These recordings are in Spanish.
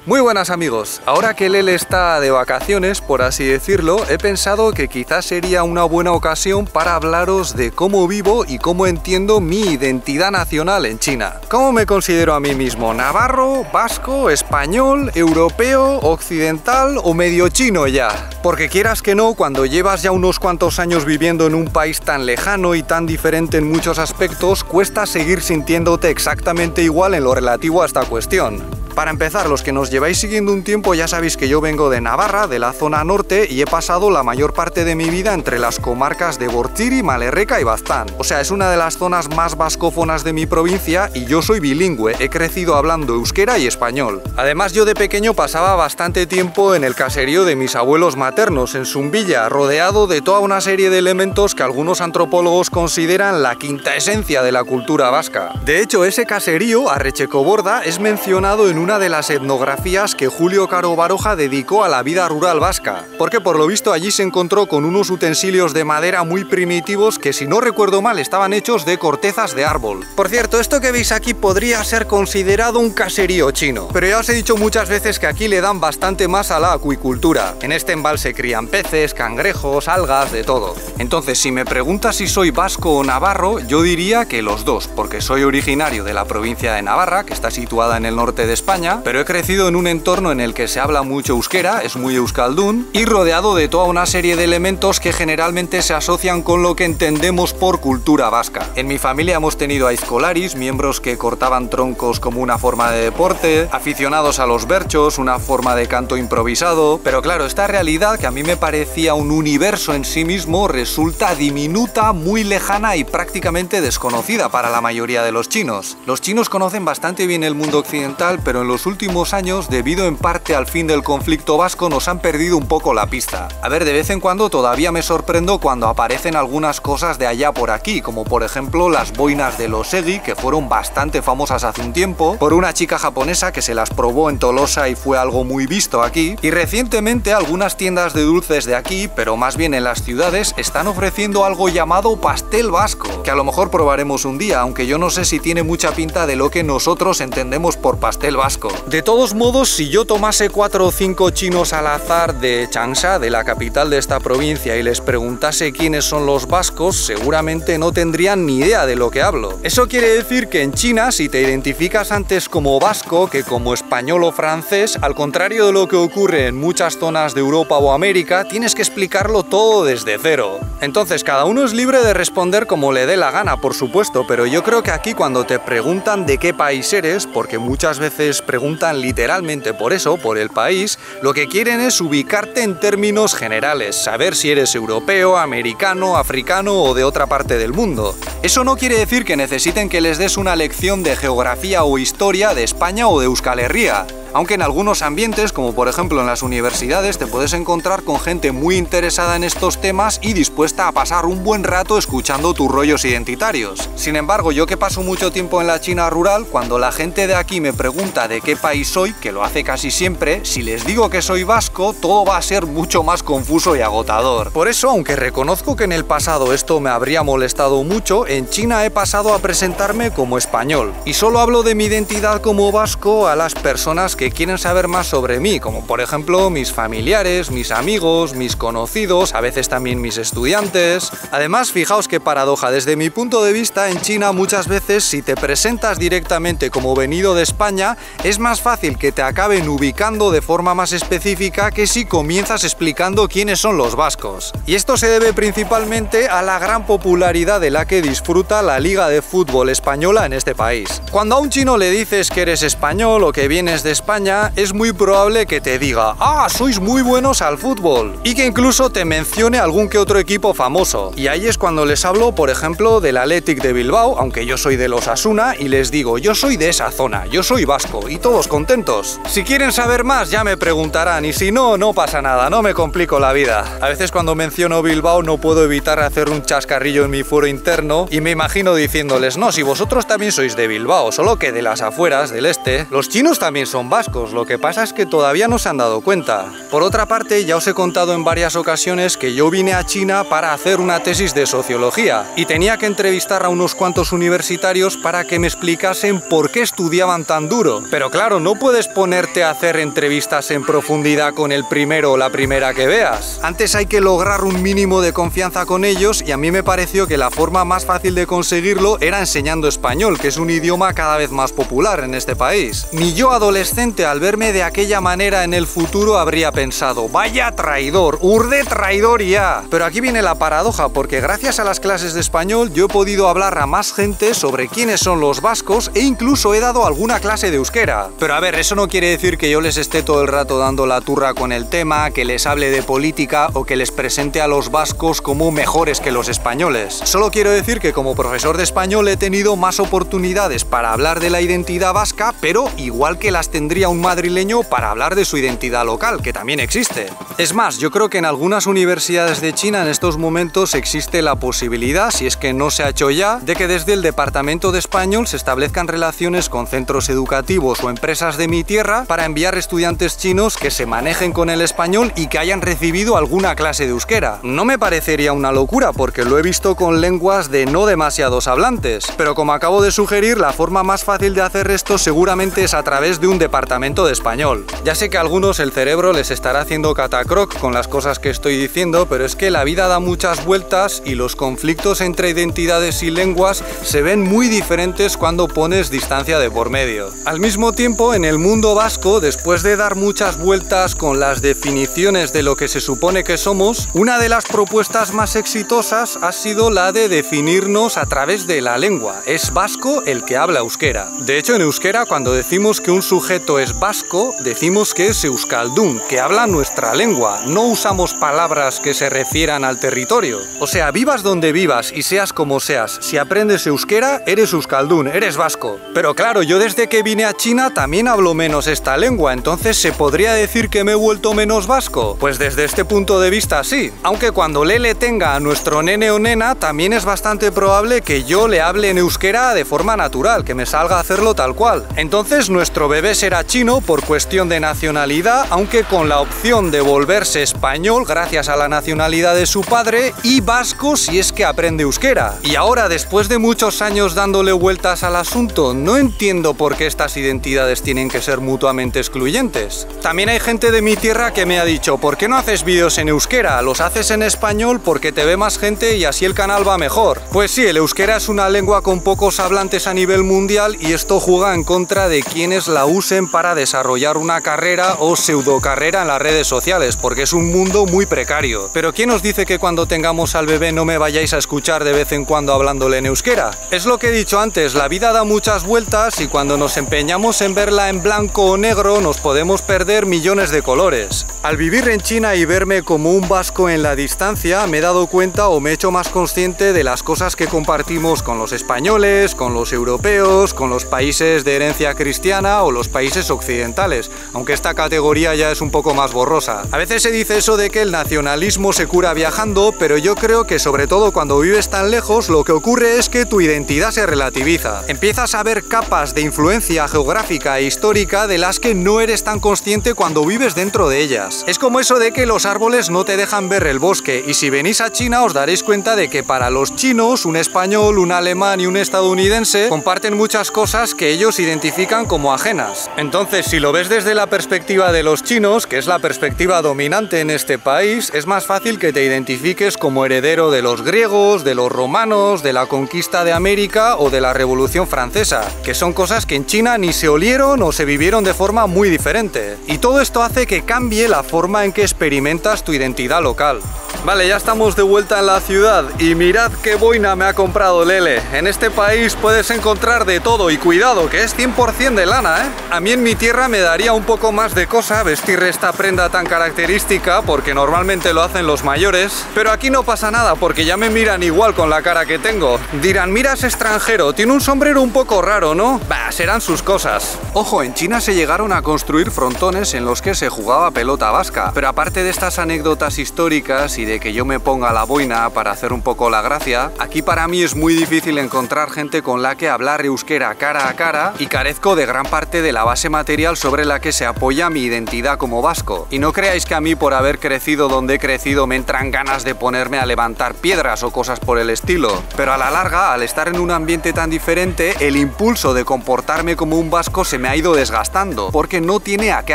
Muy buenas amigos, ahora que Lele está de vacaciones, por así decirlo, he pensado que quizás sería una buena ocasión para hablaros de cómo vivo y cómo entiendo mi identidad nacional en China. ¿Cómo me considero a mí mismo? ¿Navarro, vasco, español, europeo, occidental o medio chino ya? Porque quieras que no, cuando llevas ya unos cuantos años viviendo en un país tan lejano y tan diferente en muchos aspectos, cuesta seguir sintiéndote exactamente igual en lo relativo a esta cuestión. Para empezar, los que nos lleváis siguiendo un tiempo ya sabéis que yo vengo de Navarra, de la zona norte, y he pasado la mayor parte de mi vida entre las comarcas de Bortziri, Malerreka y Baztán. O sea, es una de las zonas más vascófonas de mi provincia y yo soy bilingüe, he crecido hablando euskera y español. Además, yo de pequeño pasaba bastante tiempo en el caserío de mis abuelos maternos, en Zumbilla, rodeado de toda una serie de elementos que algunos antropólogos consideran la quinta esencia de la cultura vasca. De hecho, ese caserío, Arretxekoborda, es mencionado en una de las etnografías que Julio Caro Baroja dedicó a la vida rural vasca, porque por lo visto allí se encontró con unos utensilios de madera muy primitivos que, si no recuerdo mal, estaban hechos de cortezas de árbol. Por cierto, esto que veis aquí podría ser considerado un caserío chino, pero ya os he dicho muchas veces que aquí le dan bastante más a la acuicultura. En este embalse crían peces, cangrejos, algas, de todo. Entonces, si me preguntas si soy vasco o navarro, yo diría que los dos, porque soy originario de la provincia de Navarra, que está situada en el norte de España, pero he crecido en un entorno en el que se habla mucho euskera, es muy euskaldún, y rodeado de toda una serie de elementos que generalmente se asocian con lo que entendemos por cultura vasca. En mi familia hemos tenido aizkolaris, miembros que cortaban troncos como una forma de deporte, aficionados a los berchos, una forma de canto improvisado, pero claro, esta realidad que a mí me parecía un universo en sí mismo resulta diminuta, muy lejana y prácticamente desconocida para la mayoría de los chinos. Los chinos conocen bastante bien el mundo occidental, pero en los últimos años, debido en parte al fin del conflicto vasco, nos han perdido un poco la pista. A ver, de vez en cuando todavía me sorprendo cuando aparecen algunas cosas de allá por aquí, como por ejemplo las boinas de los Egi, que fueron bastante famosas hace un tiempo, por una chica japonesa que se las probó en Tolosa y fue algo muy visto aquí, y recientemente algunas tiendas de dulces de aquí, pero más bien en las ciudades, están ofreciendo algo llamado pastel vasco, que a lo mejor probaremos un día, aunque yo no sé si tiene mucha pinta de lo que nosotros entendemos por pastel vasco. De todos modos, si yo tomase 4 o 5 chinos al azar de Changsha, de la capital de esta provincia, y les preguntase quiénes son los vascos, seguramente no tendrían ni idea de lo que hablo. Eso quiere decir que en China, si te identificas antes como vasco que como español o francés, al contrario de lo que ocurre en muchas zonas de Europa o América, tienes que explicarlo todo desde cero. Entonces, cada uno es libre de responder como le dé la gana, por supuesto, pero yo creo que aquí cuando te preguntan de qué país eres, porque muchas veces preguntan literalmente por eso, por el país, lo que quieren es ubicarte en términos generales, saber si eres europeo, americano, africano o de otra parte del mundo. Eso no quiere decir que necesiten que les des una lección de geografía o historia de España o de Euskal Herria. Aunque en algunos ambientes, como por ejemplo en las universidades, te puedes encontrar con gente muy interesada en estos temas y dispuesta a pasar un buen rato escuchando tus rollos identitarios. Sin embargo, yo que paso mucho tiempo en la China rural, cuando la gente de aquí me pregunta de qué país soy, que lo hace casi siempre, si les digo que soy vasco, todo va a ser mucho más confuso y agotador. Por eso, aunque reconozco que en el pasado esto me habría molestado mucho, en China he pasado a presentarme como español. Y solo hablo de mi identidad como vasco a las personas que quieren saber más sobre mí, como por ejemplo mis familiares, mis amigos, mis conocidos, a veces también mis estudiantes. Además, fijaos qué paradoja, desde mi punto de vista en China muchas veces si te presentas directamente como venido de España, es más fácil que te acaben ubicando de forma más específica que si comienzas explicando quiénes son los vascos. Y esto se debe principalmente a la gran popularidad de la que disfruta la Liga de Fútbol española en este país. Cuando a un chino le dices que eres español o que vienes de España, es muy probable que te diga: ¡ah, sois muy buenos al fútbol! Y que incluso te mencione algún que otro equipo famoso. Y ahí es cuando les hablo, por ejemplo, del Athletic de Bilbao, aunque yo soy del Osasuna, y les digo: yo soy de esa zona, yo soy vasco, y todos contentos. Si quieren saber más, ya me preguntarán, y si no, no pasa nada, no me complico la vida. A veces cuando menciono Bilbao no puedo evitar hacer un chascarrillo en mi foro interno, y me imagino diciéndoles: no, si vosotros también sois de Bilbao, solo que de las afueras, del este, los chinos también son vascos. vascos, lo que pasa es que todavía no se han dado cuenta. Por otra parte, ya os he contado en varias ocasiones que yo vine a China para hacer una tesis de sociología y tenía que entrevistar a unos cuantos universitarios para que me explicasen por qué estudiaban tan duro. Pero claro, no puedes ponerte a hacer entrevistas en profundidad con el primero o la primera que veas. Antes hay que lograr un mínimo de confianza con ellos y a mí me pareció que la forma más fácil de conseguirlo era enseñando español, que es un idioma cada vez más popular en este país. Ni yo adolescente al verme de aquella manera en el futuro habría pensado, vaya traidor, urde traidor ya. Pero aquí viene la paradoja, porque gracias a las clases de español yo he podido hablar a más gente sobre quiénes son los vascos e incluso he dado alguna clase de euskera. Pero a ver, eso no quiere decir que yo les esté todo el rato dando la turra con el tema, que les hable de política o que les presente a los vascos como mejores que los españoles. Solo quiero decir que como profesor de español he tenido más oportunidades para hablar de la identidad vasca, pero igual que las tendría un madrileño para hablar de su identidad local, que también existe. Es más, yo creo que en algunas universidades de China en estos momentos existe la posibilidad, si es que no se ha hecho ya, de que desde el Departamento de Español se establezcan relaciones con centros educativos o empresas de mi tierra para enviar estudiantes chinos que se manejen con el español y que hayan recibido alguna clase de euskera. No me parecería una locura porque lo he visto con lenguas de no demasiados hablantes, pero como acabo de sugerir, la forma más fácil de hacer esto seguramente es a través de un departamento de español. Ya sé que a algunos el cerebro les estará haciendo catacroc con las cosas que estoy diciendo, pero es que la vida da muchas vueltas y los conflictos entre identidades y lenguas se ven muy diferentes cuando pones distancia de por medio. Al mismo tiempo, en el mundo vasco, después de dar muchas vueltas con las definiciones de lo que se supone que somos, una de las propuestas más exitosas ha sido la de definirnos a través de la lengua. Es vasco el que habla euskera. De hecho, en euskera, cuando decimos que un sujeto es vasco, decimos que es euskaldun, que habla nuestra lengua. No usamos palabras que se refieran al territorio. O sea, vivas donde vivas y seas como seas, si aprendes euskera, eres euskaldun, eres vasco. Pero claro, yo desde que vine a China también hablo menos esta lengua, entonces ¿se podría decir que me he vuelto menos vasco? Pues desde este punto de vista sí. Aunque cuando Lele tenga a nuestro nene o nena, también es bastante probable que yo le hable en euskera de forma natural, que me salga a hacerlo tal cual. Entonces nuestro bebé será chino por cuestión de nacionalidad, aunque con la opción de volverse español gracias a la nacionalidad de su padre, y vasco si es que aprende euskera. Y ahora, después de muchos años dándole vueltas al asunto, no entiendo por qué estas identidades tienen que ser mutuamente excluyentes. También hay gente de mi tierra que me ha dicho, ¿por qué no haces vídeos en euskera? Los haces en español porque te ve más gente y así el canal va mejor. Pues sí, el euskera es una lengua con pocos hablantes a nivel mundial y esto juega en contra de quienes la usen para desarrollar una carrera o pseudocarrera en las redes sociales, porque es un mundo muy precario. Pero ¿quién os dice que cuando tengamos al bebé no me vayáis a escuchar de vez en cuando hablándole en euskera? Es lo que he dicho antes, la vida da muchas vueltas y cuando nos empeñamos en verla en blanco o negro nos podemos perder millones de colores. Al vivir en China y verme como un vasco en la distancia, me he dado cuenta o me he hecho más consciente de las cosas que compartimos con los españoles, con los europeos, con los países de herencia cristiana o los países occidentales, aunque esta categoría ya es un poco más borrosa. A veces se dice eso de que el nacionalismo se cura viajando, pero yo creo que sobre todo cuando vives tan lejos, lo que ocurre es que tu identidad se relativiza. Empiezas a ver capas de influencia geográfica e histórica de las que no eres tan consciente cuando vives dentro de ellas. Es como eso de que los árboles no te dejan ver el bosque, y si venís a China os daréis cuenta de que para los chinos, un español, un alemán y un estadounidense comparten muchas cosas que ellos identifican como ajenas. Entonces, si lo ves desde la perspectiva de los chinos, que es la perspectiva dominante en este país, es más fácil que te identifiques como heredero de los griegos, de los romanos, de la conquista de América o de la Revolución Francesa, que son cosas que en China ni se olieron o se vivieron de forma muy diferente. Y todo esto hace que cambie la forma en que experimentas tu identidad local. Vale, ya estamos de vuelta en la ciudad y mirad qué boina me ha comprado Lele. En este país puedes encontrar de todo y cuidado, que es 100% de lana, ¿eh? A mí en mi tierra me daría un poco más de cosa vestir esta prenda tan característica porque normalmente lo hacen los mayores, pero aquí no pasa nada porque ya me miran igual con la cara que tengo. Dirán, mira, es extranjero, tiene un sombrero un poco raro, ¿no? Bah, serán sus cosas. Ojo, en China se llegaron a construir frontones en los que se jugaba pelota vasca, pero aparte de estas anécdotas históricas y de que yo me ponga la boina para hacer un poco la gracia, aquí para mí es muy difícil encontrar gente con la que hablar euskera cara a cara y carezco de gran parte de la base material sobre la que se apoya mi identidad como vasco. Y no creáis que a mí, por haber crecido donde he crecido, me entran ganas de ponerme a levantar piedras o cosas por el estilo. Pero a la larga, al estar en un ambiente tan diferente, el impulso de comportarme como un vasco se me ha ido desgastando, porque no tiene a qué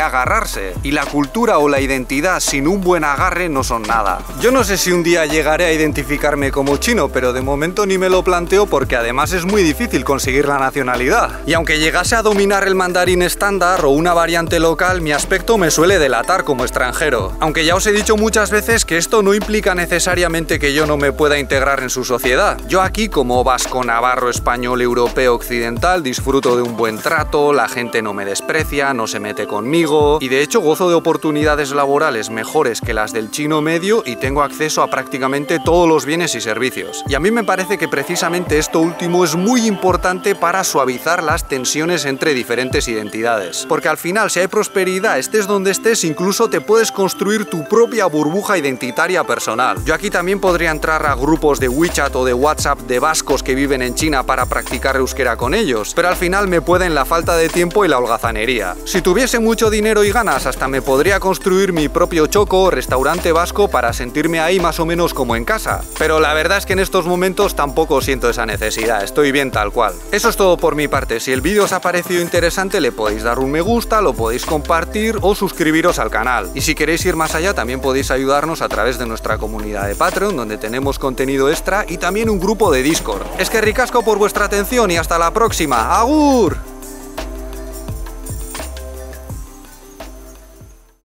agarrarse. Y la cultura o la identidad sin un buen agarre no son nada. Yo no sé si un día llegaré a identificarme como chino, pero de momento ni me lo planteo porque además es muy difícil conseguir la nacionalidad. Y aunque llegase a dominar el mandarín estándar o una variante local, mi aspecto me suele delatar como extranjero. Aunque ya os he dicho muchas veces que esto no implica necesariamente que yo no me pueda integrar en su sociedad. Yo aquí, como vasco, navarro, español, europeo, occidental, disfruto de un buen trato, la gente no me desprecia, no se mete conmigo y de hecho gozo de oportunidades laborales mejores que las del chino medio y tengo acceso a prácticamente todos los bienes y servicios. Y a mí me parece que precisamente esto último es muy importante para suavizar las tensiones entre diferentes identidades. Porque al final, si hay prosperidad, estés donde estés, incluso te puedes construir tu propia burbuja identitaria personal. Yo aquí también podría entrar a grupos de WeChat o de WhatsApp de vascos que viven en China para practicar euskera con ellos, pero al final me pueden la falta de tiempo y la holgazanería. Si tuviese mucho dinero y ganas, hasta me podría construir mi propio choco o restaurante vasco para sentirme ahí más o menos como en casa. Pero la verdad es que en estos momentos tampoco siento esa necesidad, estoy bien tal cual. Eso es todo por mi parte. Si el vídeo os ha parecido interesante, le podéis dar un me gusta, lo podéis compartir o suscribiros al canal. Y si queréis ir más allá, también podéis ayudarnos a través de nuestra comunidad de Patreon, donde tenemos contenido extra y también un grupo de Discord. Es que ricasco por vuestra atención y hasta la próxima. ¡Agur!